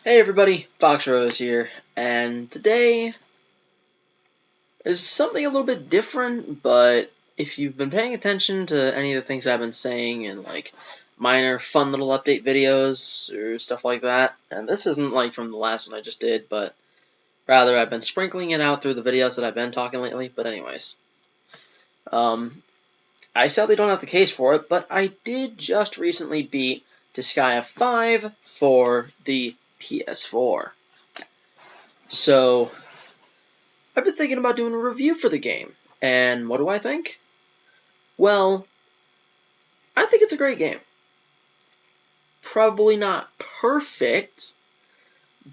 Hey everybody, Fox Rose here, and today is something a little bit different, but if you've been paying attention to any of the things I've been saying in like minor fun little update videos or stuff like that, and this isn't like from the last one I just did, but rather I've been sprinkling it out through the videos that I've been talking lately, but anyways. I sadly don't have the case for it, but I did just recently beat Disgaea 5 for the PS4. So, I've been thinking about doing a review for the game, and what do I think? Well, I think it's a great game. Probably not perfect,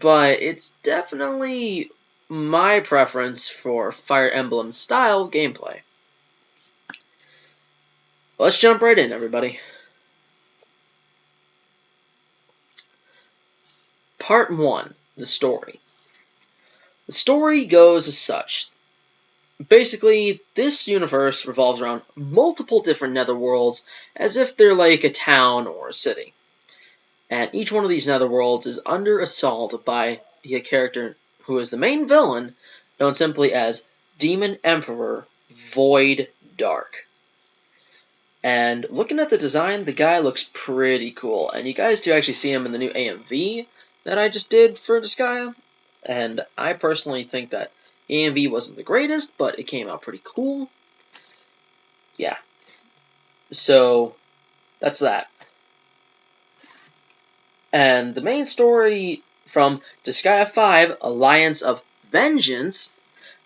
but it's definitely my preference for Fire Emblem style gameplay. Let's jump right in, everybody. Part 1, the story. The story goes as such. Basically, this universe revolves around multiple different netherworlds as if they're like a town or a city. And each one of these netherworlds is under assault by a character who is the main villain, known simply as Demon Emperor Void Dark. And looking at the design, the guy looks pretty cool. And you guys do actually see him in the new AMV that I just did for Disgaea. And I personally think that AMV wasn't the greatest, but it came out pretty cool. Yeah. So, that's that. And the main story from Disgaea 5, Alliance of Vengeance,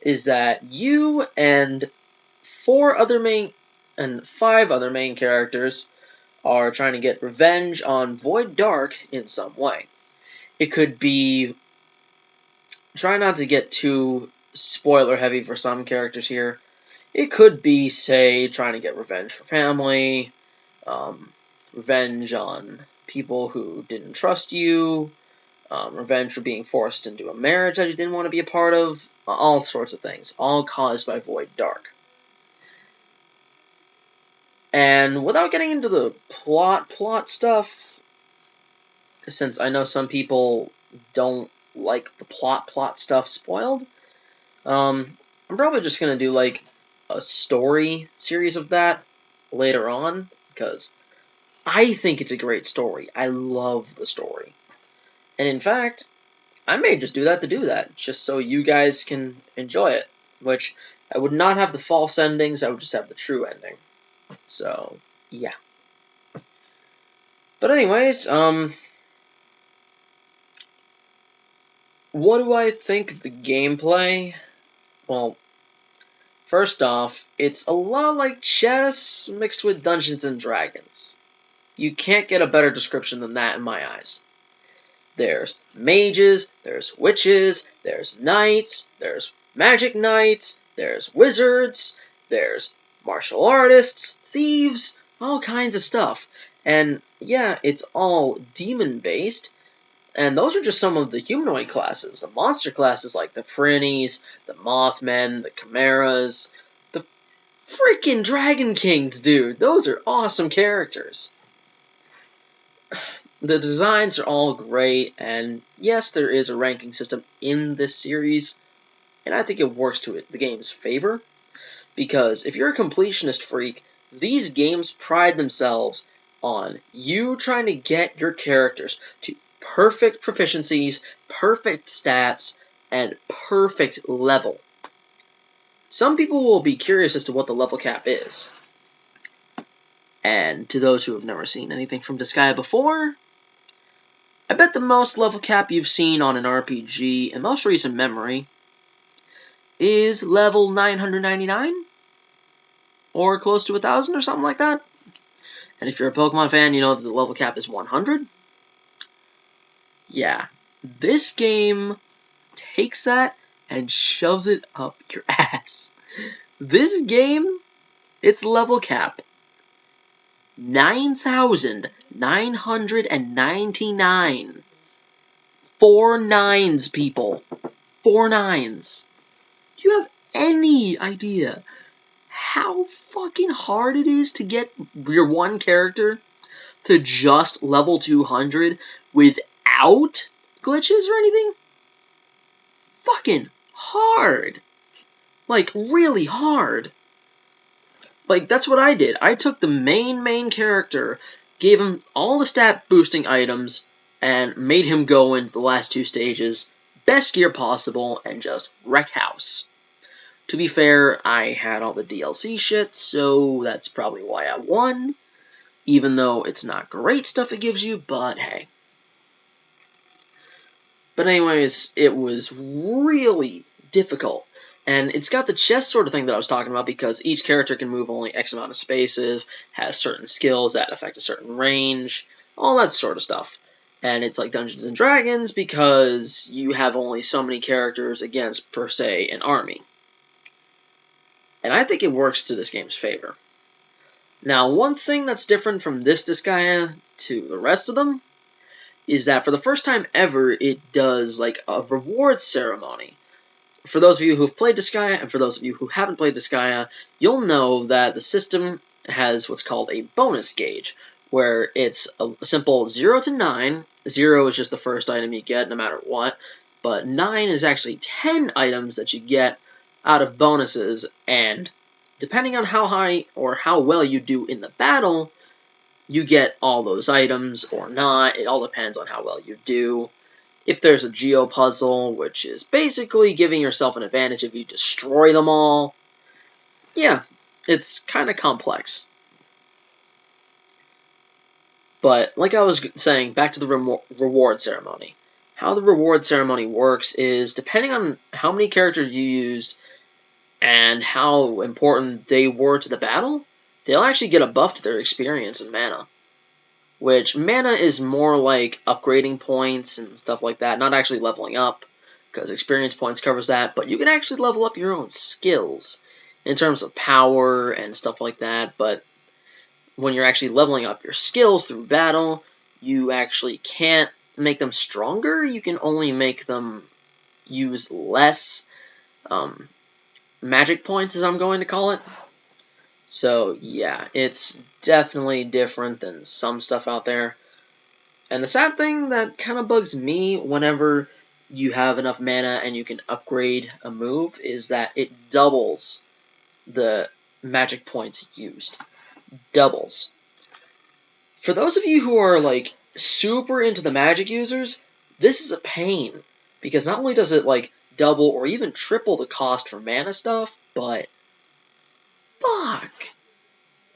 is that you and 5 other main characters are trying to get revenge on Void Dark in some way. It could be, try not to get too spoiler heavy for some characters here. It could be, say, trying to get revenge for family, revenge on people who didn't trust you, revenge for being forced into a marriage that you didn't want to be a part of, all sorts of things, all caused by Void Dark. And without getting into the plot stuff, since I know some people don't like the plot stuff spoiled, I'm probably just going to do like a story series of that later on, because I think it's a great story. I love the story. And in fact, I may just do that, just so you guys can enjoy it, which I would not have the false endings, I would just have the true ending. So, yeah. But anyways, what do I think of the gameplay? Well, first off, it's a lot like chess mixed with Dungeons and Dragons. You can't get a better description than that in my eyes. There's mages, there's witches, there's knights, there's magic knights, there's wizards, there's martial artists, thieves, all kinds of stuff. And yeah, it's all demon-based, and those are just some of the humanoid classes. The monster classes like the Prinnies, the Mothmen, the Chimeras, the freaking Dragon Kings, dude. Those are awesome characters. The designs are all great, and yes, there is a ranking system in this series, and I think it works to the game's favor, because if you're a completionist freak, these games pride themselves on you trying to get your characters to perfect proficiencies, perfect stats, and perfect level. Some people will be curious as to what the level cap is. And to those who have never seen anything from Disgaea before, I bet the most level cap you've seen on an RPG in most recent memory is level 999? Or close to 1,000 or something like that? And if you're a Pokemon fan, you know that the level cap is 100? Yeah. This game takes that and shoves it up your ass. This game, its level cap, 9,999. 4 nines, people. 4 nines. Do you have any idea how fucking hard it is to get your one character to just level 200 without glitches or anything. Fucking hard. Like, really hard. Like, that's what I did. I took the main character, gave him all the stat boosting items, and made him go into the last 2 stages, best gear possible, and just wreck house. To be fair, I had all the DLC shit, so that's probably why I won. Even though it's not great stuff it gives you, but hey. But anyways, it was really difficult. And it's got the chess sort of thing that I was talking about, because each character can move only X amount of spaces, has certain skills that affect a certain range, all that sort of stuff. And it's like Dungeons and Dragons, because you have only so many characters against, per se, an army. And I think it works to this game's favor. Now, one thing that's different from this Disgaea to the rest of them is that for the first time ever, it does like a rewards ceremony. For those of you who've played Disgaea, and for those of you who haven't played Disgaea, you'll know that the system has what's called a bonus gauge, where it's a simple 0 to 9. 0 is just the first item you get, no matter what, but 9 is actually 10 items that you get out of bonuses, and depending on how high or how well you do in the battle, you get all those items or not. It all depends on how well you do. If there's a geo puzzle, which is basically giving yourself an advantage if you destroy them all, yeah, it's kind of complex. But like I was saying, back to the reward ceremony. How the reward ceremony works is, depending on how many characters you used and how important they were to the battle, they'll actually get a buff to their experience and mana. Which, mana is more like upgrading points and stuff like that, not actually leveling up, because experience points covers that, but you can actually level up your own skills in terms of power and stuff like that, but when you're actually leveling up your skills through battle, you actually can't make them stronger, you can only make them use less magic points, as I'm going to call it. So, yeah, it's definitely different than some stuff out there. And the sad thing that kind of bugs me whenever you have enough mana and you can upgrade a move is that it doubles the magic points used. Doubles. For those of you who are, like, super into the magic users, this is a pain. Because not only does it, like, double or even triple the cost for mana stuff, but fuck!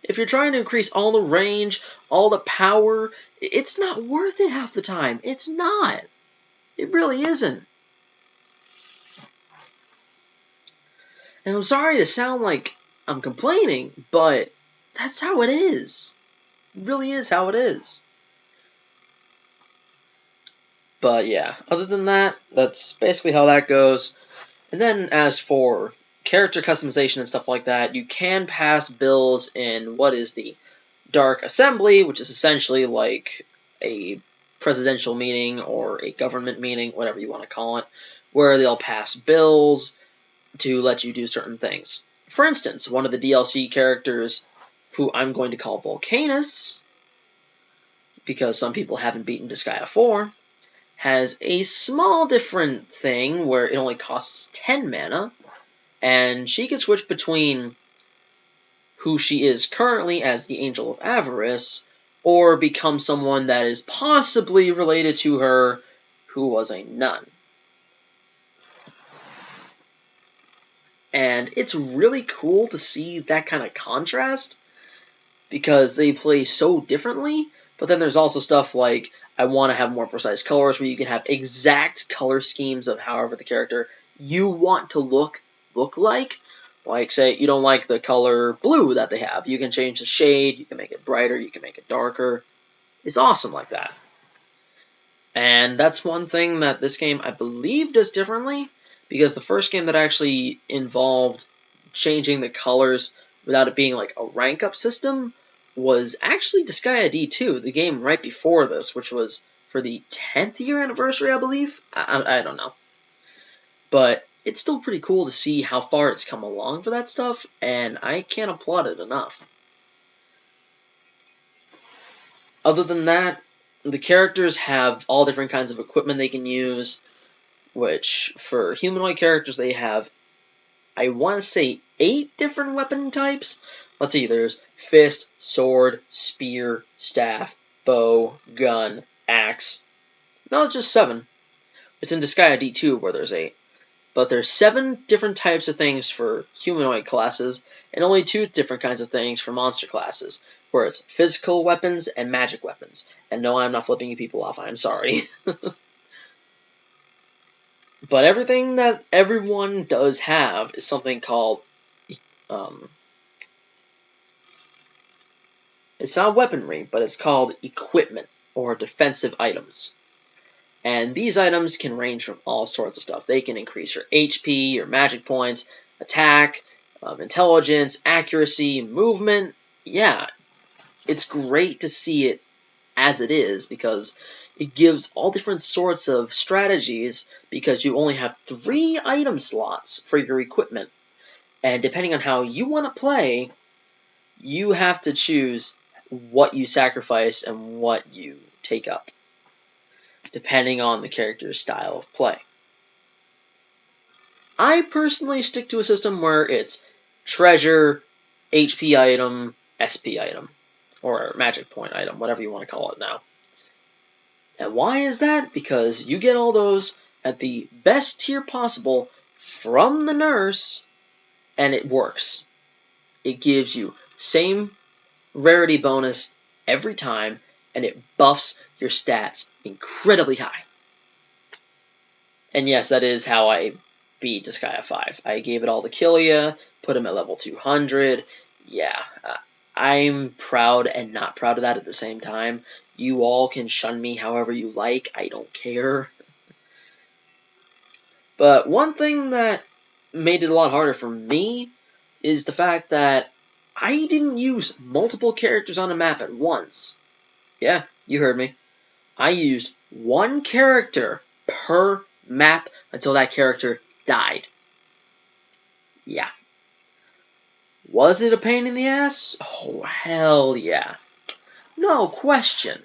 If you're trying to increase all the range, all the power, it's not worth it half the time. It's not. It really isn't. And I'm sorry to sound like I'm complaining, but that's how it is. It really is how it is. But yeah, other than that, that's basically how that goes. And then as for character customization and stuff like that, you can pass bills in what is the Dark Assembly, which is essentially like a presidential meeting or a government meeting, whatever you want to call it, where they'll pass bills to let you do certain things. For instance, one of the DLC characters, who I'm going to call Volcanus, because some people haven't beaten Disgaea 4, has a small different thing where it only costs 10 mana, and she can switch between who she is currently as the Angel of Avarice, or become someone that is possibly related to her who was a nun. And it's really cool to see that kind of contrast, because they play so differently, but then there's also stuff like, I want to have more precise colors, where you can have exact color schemes of however the character you want to look like. Like, say, you don't like the color blue that they have. You can change the shade, you can make it brighter, you can make it darker. It's awesome like that. And that's one thing that this game, I believe, does differently, because the first game that actually involved changing the colors without it being like a rank-up system was actually Disgaea D2, the game right before this, which was for the 10th year anniversary, I believe? I don't know. But it's still pretty cool to see how far it's come along for that stuff, and I can't applaud it enough. Other than that, The characters have all different kinds of equipment they can use, which for humanoid characters they have, I want to say, 8 different weapon types. Let's see, there's fist, sword, spear, staff, bow, gun, axe. No, just 7. It's in Disgaea D2 where there's 8. But there's 7 different types of things for humanoid classes, and only 2 different kinds of things for monster classes, where it's physical weapons and magic weapons. And no, I'm not flipping you people off, I'm sorry. But everything that everyone does have is something called, it's not weaponry, but it's called equipment, or defensive items. And these items can range from all sorts of stuff. They can increase your HP, your magic points, attack, intelligence, accuracy, movement. Yeah, it's great to see it as it is, because it gives all different sorts of strategies, because you only have 3 item slots for your equipment. And depending on how you want to play, you have to choose what you sacrifice and what you take up, depending on the character's style of play. I personally stick to a system where it's treasure, HP item, SP item, or magic point item, whatever you want to call it now. And why is that? Because you get all those at the best tier possible from the nurse, and it works. It gives you same rarity bonus every time, and it buffs your stats incredibly high. And yes, that is how I beat Disgaea 5. I gave it all to Killia, put him at level 200. Yeah, I'm proud and not proud of that at the same time. You all can shun me however you like, I don't care. But one thing that made it a lot harder for me is the fact that I didn't use multiple characters on a map at once. Yeah, you heard me. I used 1 character per map until that character died. Yeah. Was it a pain in the ass? Oh, hell yeah. No question.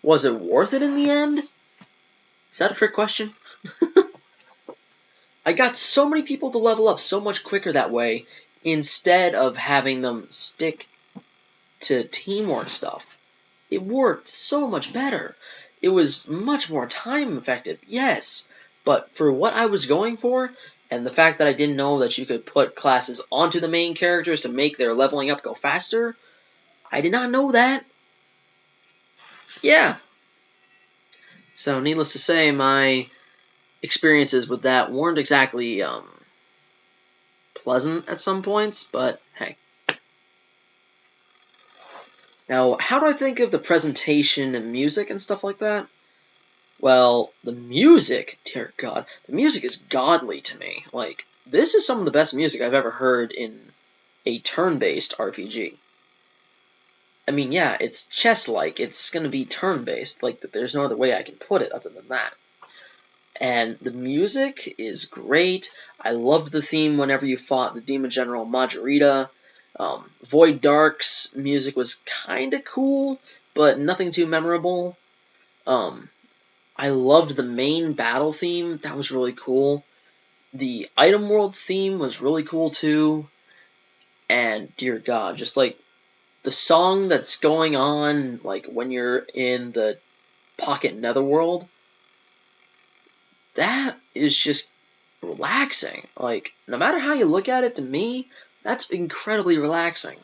Was it worth it in the end? Is that a trick question? I got so many people to level up so much quicker that way, instead of having them stick to teamwork stuff. It worked so much better. It was much more time effective, yes, but for what I was going for, and the fact that I didn't know that you could put classes onto the main characters to make their leveling up go faster, I did not know that. Yeah. So, needless to say, my experiences with that weren't exactly pleasant at some points, but hey. Now, how do I think of the presentation and music and stuff like that? Well, the music, dear God, the music is godly to me. Like, this is some of the best music I've ever heard in a turn-based RPG. I mean, yeah, it's chess-like. It's going to be turn-based. Like, there's no other way I can put it other than that. And the music is great. I loved the theme whenever you fought the Demon General Majorita. Void Dark's music was kind of cool, but nothing too memorable. I loved the main battle theme. That was really cool. The item world theme was really cool too. And dear God, just like the song that's going on, like when you're in the Pocket Netherworld, that is just relaxing. Like, no matter how you look at it, to me, that's incredibly relaxing.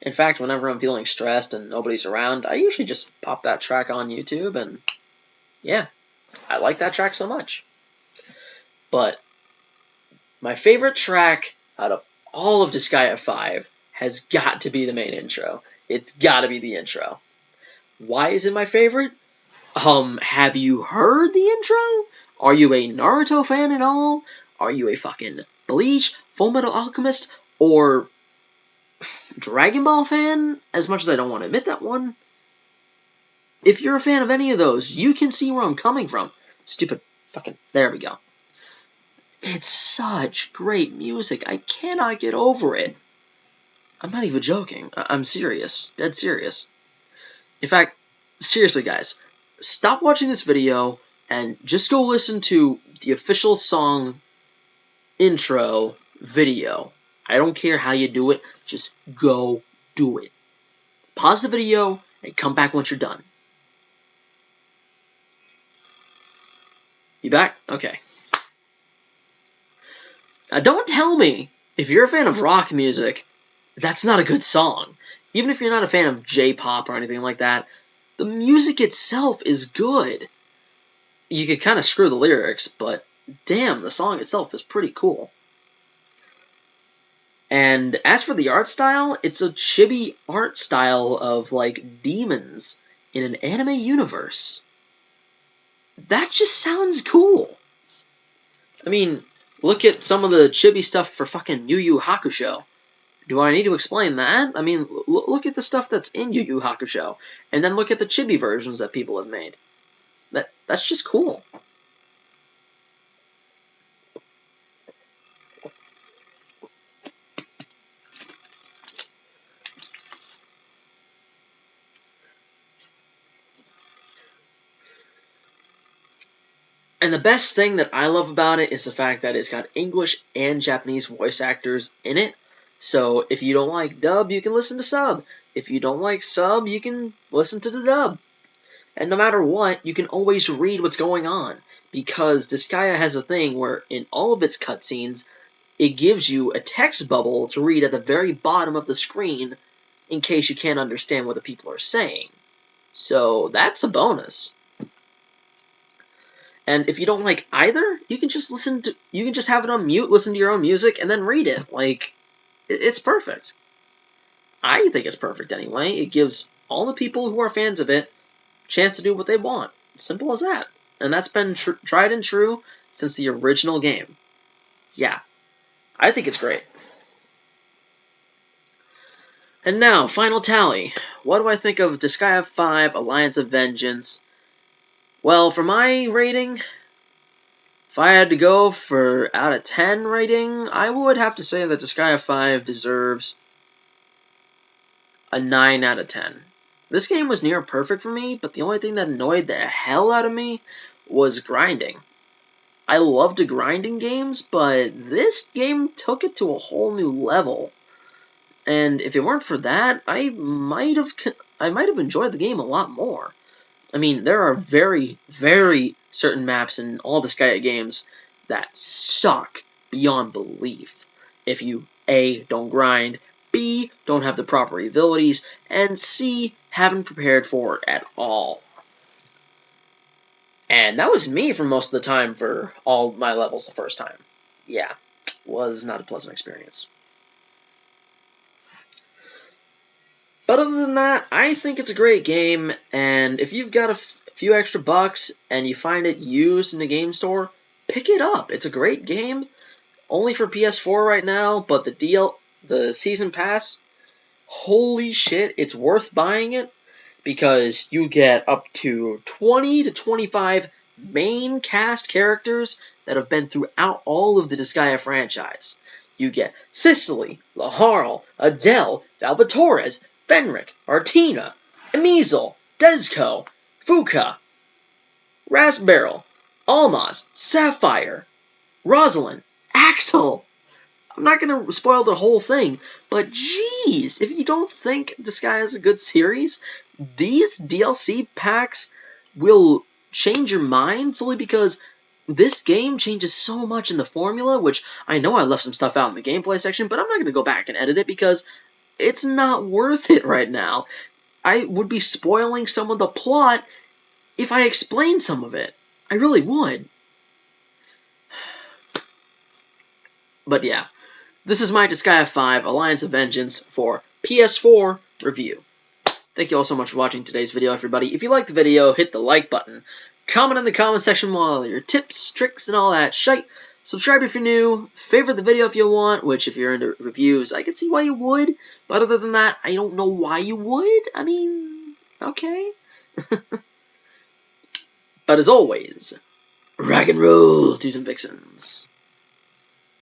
In fact, whenever I'm feeling stressed and nobody's around, I usually just pop that track on YouTube, and yeah, I like that track so much. But my favorite track out of all of Disgaea 5 has got to be the main intro. It's got to be the intro. Why is it my favorite? Have you heard the intro? Are you a Naruto fan at all? Are you a fucking Bleach, Fullmetal Alchemist, or Dragon Ball fan? As much as I don't want to admit that one. If you're a fan of any of those, you can see where I'm coming from. Stupid fucking... There we go. It's such great music. I cannot get over it. I'm not even joking. I'm serious. Dead serious. In fact, seriously, guys, stop watching this video and just go listen to the official song intro video. I don't care how you do it, just go do it. Pause the video and come back once you're done. You back? Okay. Now don't tell me, if you're a fan of rock music, that's not a good song. Even if you're not a fan of J-pop or anything like that, the music itself is good. You could kind of screw the lyrics, but damn, the song itself is pretty cool. And as for the art style, it's a chibi art style of, like, demons in an anime universe. That just sounds cool. I mean, look at some of the chibi stuff for fucking Yu Yu Hakusho. Do I need to explain that? I mean, look at the stuff that's in Yu Yu Hakusho, and then look at the chibi versions that people have made. That's just cool. And the best thing that I love about it is the fact that it's got English and Japanese voice actors in it. So if you don't like dub, you can listen to sub. If you don't like sub, you can listen to the dub. And no matter what, you can always read what's going on, because Disgaea has a thing where in all of its cutscenes, it gives you a text bubble to read at the very bottom of the screen in case you can't understand what the people are saying. So that's a bonus. And if you don't like either, you can just have it on mute, listen to your own music, and then read it. Like, it's perfect. I think it's perfect anyway. It gives all the people who are fans of it a chance to do what they want. Simple as that. And that's been tried and true since the original game. Yeah. I think it's great. And now, final tally. What do I think of Disgaea 5 Alliance of Vengeance? Well, for my rating, if I had to go for out of 10 rating, I would have to say that Disgaea 5 deserves a 9 out of 10. This game was near perfect for me, but the only thing that annoyed the hell out of me was grinding. I love to grind in games, but this game took it to a whole new level. And if it weren't for that, I might have enjoyed the game a lot more. I mean, there are very, very certain maps in all Disgaea games that suck beyond belief. If you A, don't grind, B, don't have the proper abilities, and C, haven't prepared for it at all. And that was me for most of the time for all my levels the first time. Yeah, was not a pleasant experience. But other than that, I think it's a great game, and if you've got a few extra bucks and you find it used in the game store, pick it up. It's a great game, only for PS4 right now, but the Season Pass, holy shit, it's worth buying it, because you get up to 20 to 25 main cast characters that have been throughout all of the Disgaea franchise. You get Cicely, Laharl, Adele, Valvatores, Fenric, Martina, Emizel, Desco, Fuka, Rasbarrel, Almaz, Sapphire, Rosalind, Axel. I'm not going to spoil the whole thing, but jeez, if you don't think Disgaea is a good series, these DLC packs will change your mind solely because this game changes so much in the formula, which I know I left some stuff out in the gameplay section, but I'm not going to go back and edit it because it's not worth it right now. I would be spoiling some of the plot if I explained some of it. I really would. But yeah, this is my Disgaea 5 Alliance of Vengeance for PS4 review. Thank you all so much for watching today's video, everybody. If you liked the video, hit the like button. Comment in the comment section with all your tips, tricks, and all that shite. Subscribe if you're new. Favorite the video if you want, which if you're into reviews, I can see why you would. But other than that, I don't know why you would. I mean, okay. But as always, rock and roll, dudes and vixens.